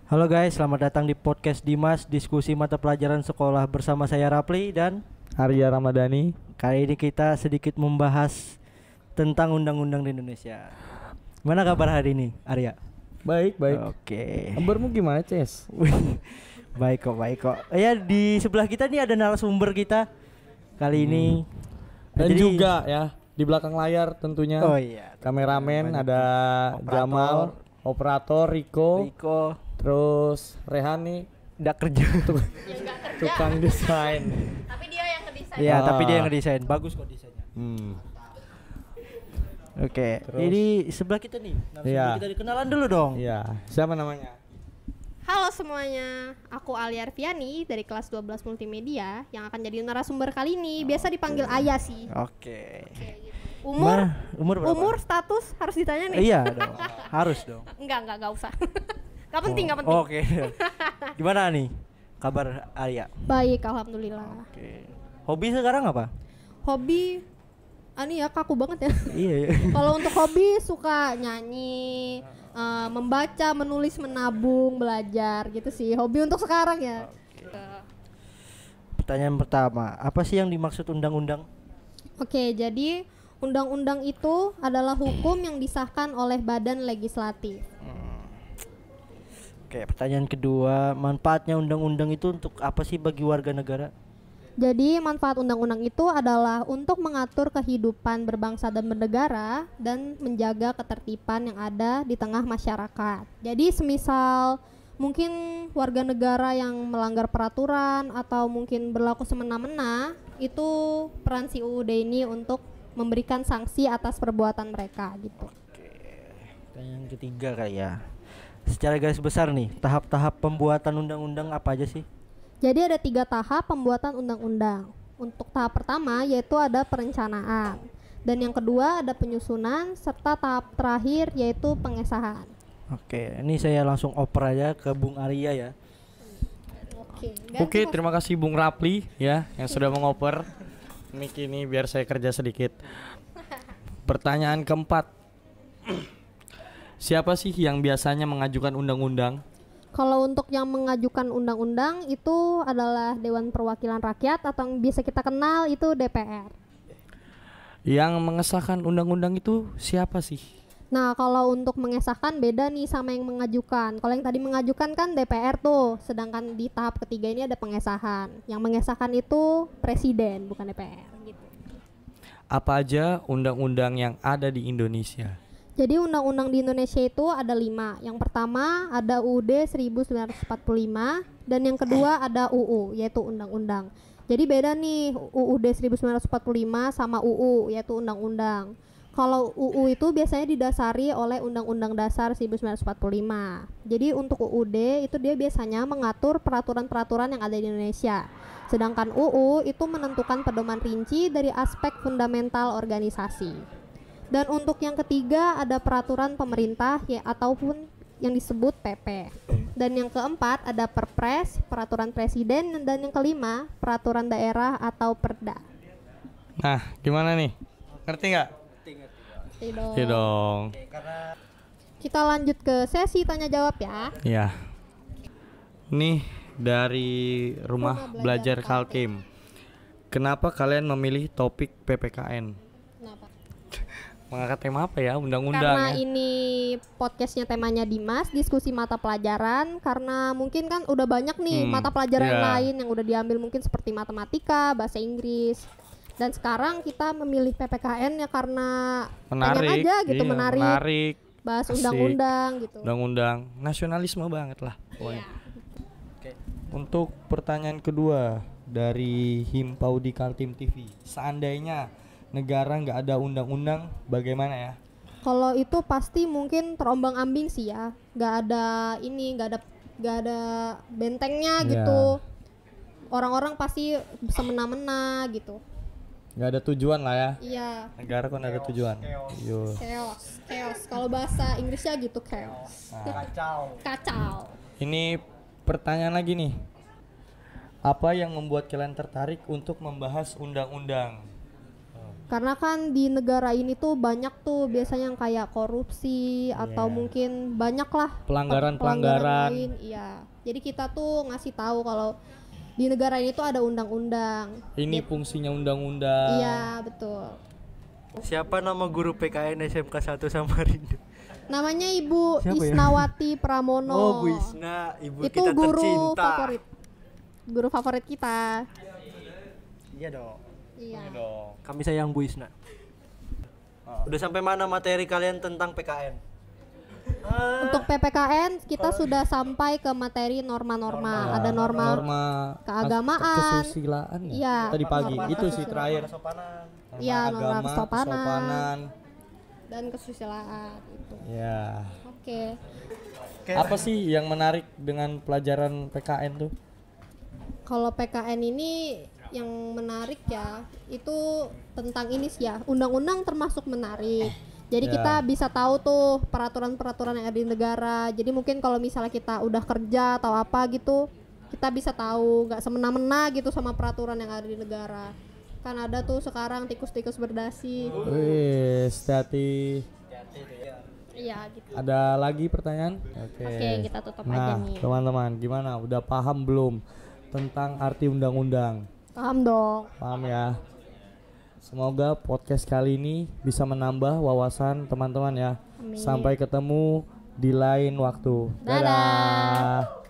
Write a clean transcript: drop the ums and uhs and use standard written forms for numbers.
Halo guys, selamat datang di podcast Dimas, diskusi mata pelajaran sekolah bersama saya Rapli dan Arya Ramadhani. kali ini kita sedikit membahas tentang undang-undang di Indonesia. Gimana kabar hari ini, Arya? Baik, baik. Oke. Kabarmu gimana, Ces? Baik kok. Ya, di sebelah kita nih ada narasumber kita kali ini. Dan Jadi- juga ya di belakang layar tentunya. Oh iya, Kameramen banyak ada operator. Jamal, operator Riko, terus Rehani, udah kerja. tukang desain. Tapi dia yang ngedesain. Iya, tapi dia Ah. yang ngedesain. Bagus kok desainnya. Oke, Terus? ini sebelah kita nih. Narasumber Iya. kita dikenalan dulu dong. Iya, siapa namanya? Halo semuanya, aku Alia Arfiani dari kelas 12 Multimedia yang akan jadi narasumber kali ini. Biasa dipanggil Ayah sih. Oke. Kayak gitu. Umur, Umur berapa? umur, status harus ditanya nih. Iya dong. Harus dong. Enggak usah. Gak penting, gak penting. Oke. Gimana nih kabar Arya? Baik, alhamdulillah. Oke. Hobi sekarang apa? Hobi, ini ya kaku banget ya. Iya. Kalau untuk hobi suka nyanyi, membaca, menulis, menabung, belajar gitu sih. Hobi untuk sekarang ya. Pertanyaan pertama, apa sih yang dimaksud undang-undang? Oke, jadi undang-undang itu adalah hukum yang disahkan oleh badan legislatif. Oke, pertanyaan kedua, manfaatnya undang-undang itu untuk apa sih bagi warga negara? Jadi manfaat undang-undang itu adalah untuk mengatur kehidupan berbangsa dan bernegara dan menjaga ketertiban yang ada di tengah masyarakat. Jadi semisal mungkin warga negara yang melanggar peraturan atau mungkin berlaku semena-mena, itu peran si UUD ini untuk memberikan sanksi atas perbuatan mereka gitu. Pertanyaan ketiga kali ya. Secara garis besar nih, tahap-tahap pembuatan undang-undang apa aja sih? Jadi ada 3 tahap pembuatan undang-undang. Untuk tahap pertama yaitu ada perencanaan, dan yang kedua ada penyusunan, serta tahap terakhir yaitu pengesahan. Oke, ini saya langsung oper aja ke Bung Arya ya. Oke, terima kasih Bung Rapli ya yang sudah mengoper mic ini biar saya kerja sedikit. Pertanyaan keempat. Siapa sih yang biasanya mengajukan undang-undang? Kalau untuk yang mengajukan undang-undang itu adalah Dewan Perwakilan Rakyat atau yang biasa kita kenal itu DPR. Yang mengesahkan undang-undang itu siapa sih? Nah, kalau untuk mengesahkan beda nih sama yang mengajukan. Kalau yang tadi mengajukan kan DPR tuh, sedangkan di tahap ketiga ini ada pengesahan. Yang mengesahkan itu Presiden, bukan DPR gitu. Apa aja undang-undang yang ada di Indonesia? Jadi undang-undang di Indonesia itu ada 5. Yang pertama ada UUD 1945 dan yang kedua ada UU yaitu undang-undang. Jadi beda nih UUD 1945 sama UU yaitu undang-undang. Kalau UU itu biasanya didasari oleh Undang-Undang Dasar 1945. Jadi untuk UUD itu dia biasanya mengatur peraturan-peraturan yang ada di Indonesia. Sedangkan UU itu menentukan pedoman rinci dari aspek fundamental organisasi. Dan untuk yang ketiga ada peraturan pemerintah ya ataupun yang disebut PP. Dan yang keempat ada Perpres, peraturan presiden, dan yang kelima peraturan daerah atau Perda. Nah, gimana nih? Ngerti nggak? Ngerti dong. Kita lanjut ke sesi tanya jawab ya. Ya. Nih dari rumah Rumah belajar Belajar Kalkim. Kenapa kalian memilih topik PPKN? Kenapa? Mengangkat tema apa ya? Undang-undang Karena ya? ini podcastnya temanya Dimas, diskusi mata pelajaran. Karena mungkin kan udah banyak nih mata pelajaran iya. lain yang udah diambil mungkin seperti matematika, bahasa Inggris. Dan sekarang kita memilih PPKN ya karena pengen Menarik. aja gitu, Iya, menarik. Bahas Asik. undang-undang gitu. Undang-undang nasionalisme banget lah pokoknya. Untuk pertanyaan kedua dari Himpaudi Kaltim TV. Seandainya negara nggak ada undang-undang, bagaimana ya? Kalau itu pasti mungkin terombang-ambing sih ya. Gak ada ini, gak ada bentengnya Ya. gitu. Orang-orang pasti semena-mena gitu. Nggak ada tujuan lah ya. Iya, Negara kan ada tujuan. Yo. chaos. Kalau bahasa Inggrisnya gitu chaos. Kacau. Ini pertanyaan lagi nih. Apa yang membuat kalian tertarik untuk membahas undang-undang? Karena kan di negara ini tuh banyak tuh biasanya yang kayak korupsi atau Iya. mungkin banyak lah Pelanggaran-pelanggaran. lain. Iya. Jadi kita tuh ngasih tahu kalau di negara ini tuh ada undang-undang. Ini fungsinya undang-undang. Iya, betul. Siapa nama guru PKN SMK 1 Samarinda? Namanya Ibu Siapa ya? Isnawati Pramono. Oh, Bu Isna, ibu Itu kita guru tercinta. favorit. Guru favorit kita. Iya dong. Iya. Kami sayang Bu Isna. Udah sampai mana materi kalian tentang PKN? Untuk PPKN kita sudah sampai ke materi norma-norma. Ada norma keagamaan. kesusilaan ya? Iya. Tadi pagi Norma itu sih kesusilaan. terakhir. Kesopanan. Iya, norma Agama, kesopanan. dan kesusilaan itu. Ya. Oke. Apa sih yang menarik dengan pelajaran PKN tuh? Kalau PKN ini yang menarik ya itu tentang ini sih ya, undang-undang termasuk menarik. Jadi Ya. kita bisa tahu tuh peraturan-peraturan yang ada di negara. Jadi mungkin kalau misalnya kita udah kerja atau apa gitu, kita bisa tahu, nggak semena-mena gitu sama peraturan yang ada di negara. Kan ada tuh sekarang tikus-tikus berdasi. Wih, hati. Iya gitu. Ada lagi pertanyaan? Oke, kita tutup aja Nah, nih. teman-teman, gimana? Udah paham belum tentang arti undang-undang? Paham dong. Paham ya? Semoga podcast kali ini bisa menambah wawasan teman-teman ya. Amin. Sampai ketemu di lain waktu. Dadah.